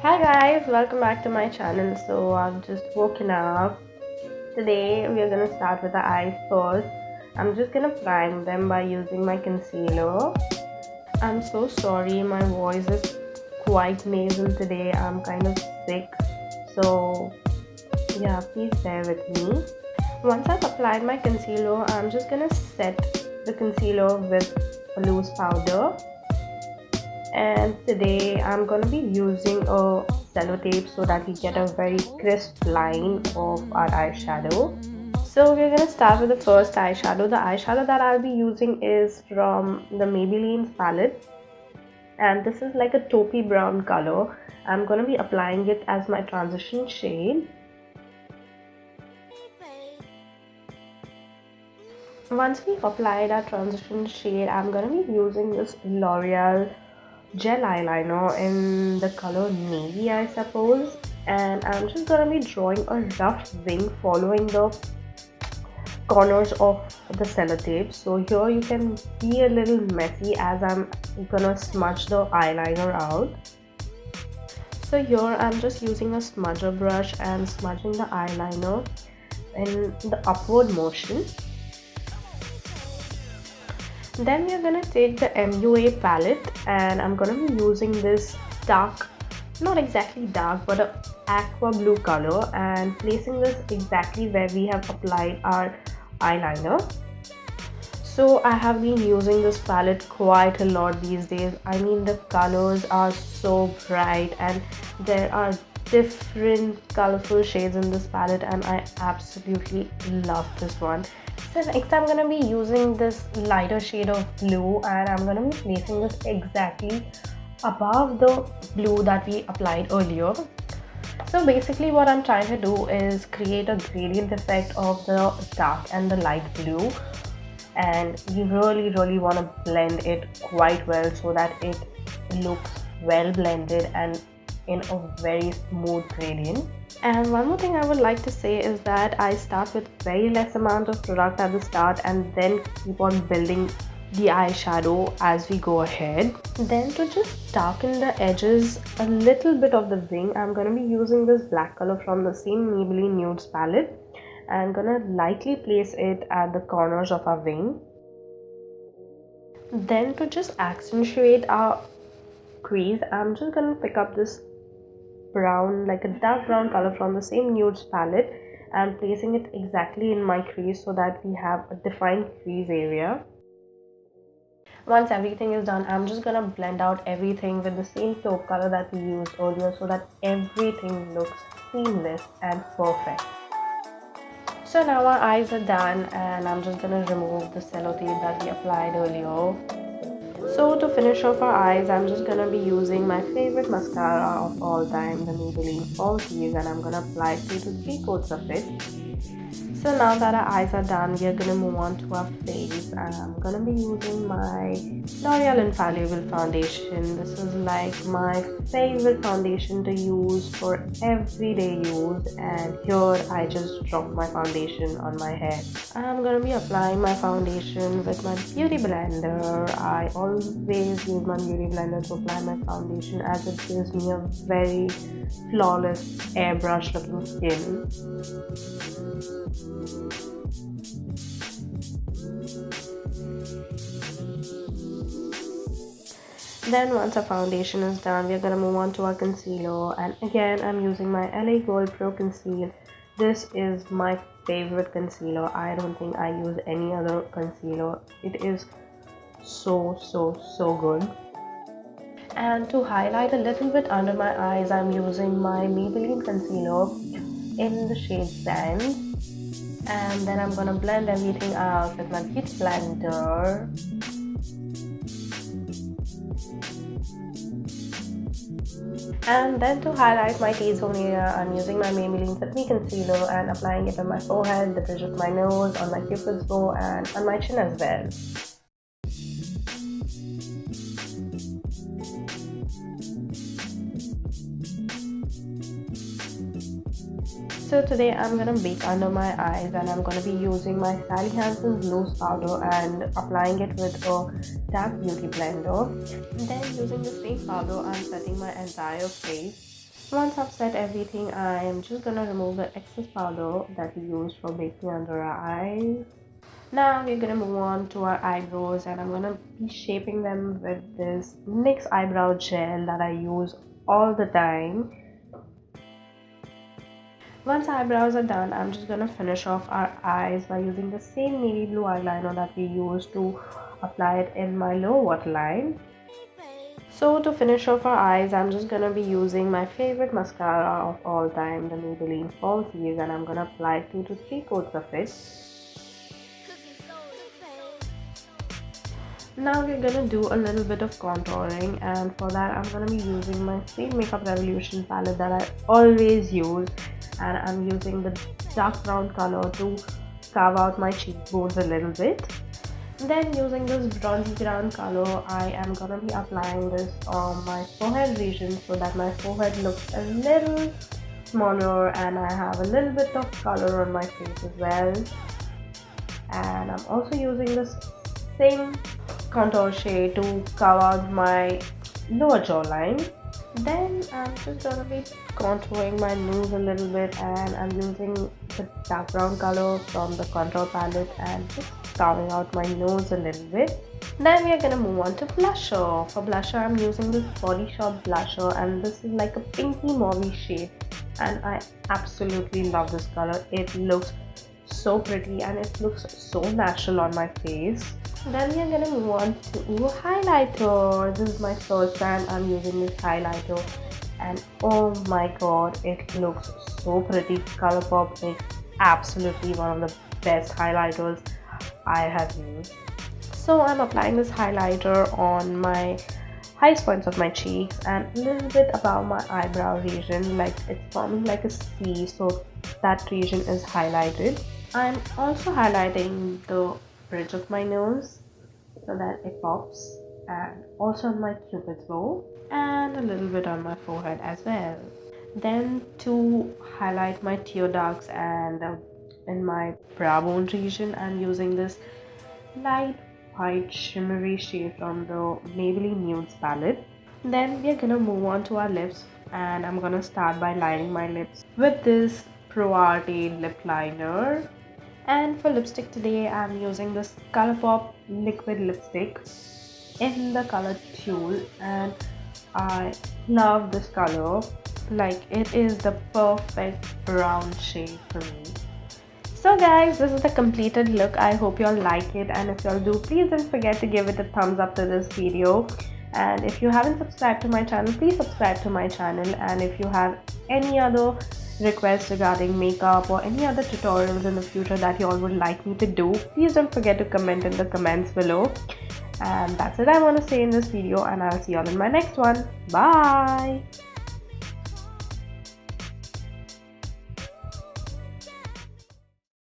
Hi guys, welcome back to my channel. So I've just woken up. Today we are gonna start with the eyes first. I'm just gonna prime them by using my concealer. I'm so sorry, my voice is quite nasal today. I'm kind of sick, so yeah, please bear with me. Once I've applied my concealer, I'm just gonna set the concealer with a loose powder. And today I'm going to be using a sellotape so that we get a very crisp line of our eyeshadow. So we're going to start with the first eyeshadow. The eyeshadow that I'll be using is from the Maybelline palette, and this is like a taupey brown color. I'm going to be applying it as my transition shade. Once we've applied our transition shade, I'm going to be using this L'Oreal gel eyeliner in the color navy, I suppose, and I'm just gonna be drawing a rough wing following the corners of the sellotape. So here you can be a little messy as I'm gonna smudge the eyeliner out. So here I'm just using a smudger brush and smudging the eyeliner in the upward motion. Then we're gonna take the MUA palette, and I'm gonna be using this dark, not exactly dark, but a aqua blue color, and placing this exactly where we have applied our eyeliner. So I have been using this palette quite a lot these days. I mean, the colors are so bright and there are different colorful shades in this palette, and I absolutely love this one. So next I'm going to be using this lighter shade of blue, and I'm going to be placing this exactly above the blue that we applied earlier. So basically what I'm trying to do is create a gradient effect of the dark and the light blue, and you really want to blend it quite well so that it looks well blended and in a very smooth gradient. And one more thing I would like to say is that I start with very less amount of product at the start and then keep on building the eyeshadow as we go ahead. Then to just darken the edges a little bit of the wing, I'm going to be using this black color from the same Maybelline Nudes palette. I'm going to lightly place it at the corners of our wing. Then to just accentuate our crease, I'm just going to pick up this brown, like a dark brown color from the same Nudes palette, and placing it exactly in my crease so that we have a defined crease area. Once everything is done, I'm just gonna blend out everything with the same taupe color that we used earlier so that everything looks seamless and perfect. So now our eyes are done, and I'm just gonna remove the sellotape that we applied earlier. So to finish off our eyes, I'm just gonna be using my favorite mascara of all time, the Maybelline Fall Tease, and I'm gonna apply 2 to 3 coats of it. So now that our eyes are done, we are gonna move on to our face, and I'm gonna be using my L'Oreal Infallible foundation. This is like my favorite foundation to use for everyday use, and here I just dropped my foundation on my head. I'm gonna be applying my foundation with my beauty blender. I always use my beauty blender to apply my foundation as it gives me a very flawless airbrush looking skin. Then once our foundation is done, we're gonna move on to our concealer, and again I'm using my LA Gold Pro Conceal. This is my favorite concealer. I don't think I use any other concealer. It is so good. And to highlight a little bit under my eyes, I'm using my Maybelline concealer in the shade Sand, and then I'm gonna blend everything out with my beauty blender. And then to highlight my T-zone area, I'm using my Maybelline Fit Me Concealer and applying it on my forehead, the bridge of my nose, on my cupid's bow, and on my chin as well. So today I'm gonna bake under my eyes, and I'm gonna be using my Sally Hansen's loose powder and applying it with a dark beauty blender. And then using the same powder, I'm setting my entire face. Once I've set everything, I am just gonna remove the excess powder that we used for making under our eyes. Now we're gonna move on to our eyebrows, and I'm gonna be shaping them with this NYX eyebrow gel that I use all the time. Once eyebrows are done, I'm just gonna finish off our eyes by using the same navy blue eyeliner that we used to apply it in my lower waterline. So to finish off our eyes, I'm just gonna be using my favorite mascara of all time, the Maybelline Fall Series, and I'm gonna apply 2 to 3 coats of it. Now we're gonna do a little bit of contouring, and for that I'm gonna be using my same Makeup Revolution palette that I always use, and I'm using the dark brown color to carve out my cheekbones a little bit. Then using this bronzy brown color, I am gonna be applying this on my forehead region so that my forehead looks a little smaller and I have a little bit of color on my face as well. And I'm also using this same contour shade to carve out my lower jawline. Then I'm just gonna be contouring my nose a little bit, and I'm using the dark brown color from the contour palette and just carving out my nose a little bit. Then we are gonna move on to blusher. For blusher, I'm using this Body Shop blusher, and this is like a pinky mauve shade, and I absolutely love this color. It looks so pretty and it looks so natural on my face. Then we are gonna move on to highlighter. This is my first time I'm using this highlighter, and oh my god, it looks so pretty. Colourpop makes absolutely one of the best highlighters I have used. So I'm applying this highlighter on my highest points of my cheeks and a little bit above my eyebrow region, like it's forming like a C, so that region is highlighted. I'm also highlighting the bridge of my nose so that it pops, and also on my cupid's bow and a little bit on my forehead as well. Then to highlight my tear ducts and in my brow bone region, I'm using this light white shimmery shade from the Maybelline Nudes palette. Then we are gonna move on to our lips, and I'm gonna start by lining my lips with this Proarte lip liner. And for lipstick today, I'm using this Colourpop liquid lipstick in the color Tulle, and I love this color. Like, it is the perfect brown shade for me. So guys, this is the completed look. I hope you all like it, and if you all do, please don't forget to give it a thumbs up to this video. And if you haven't subscribed to my channel, please subscribe to my channel. And if you have any other requests regarding makeup or any other tutorials in the future that you all would like me to do, please don't forget to comment in the comments below. And that's it I want to say in this video, and I'll see you all in my next one. Bye.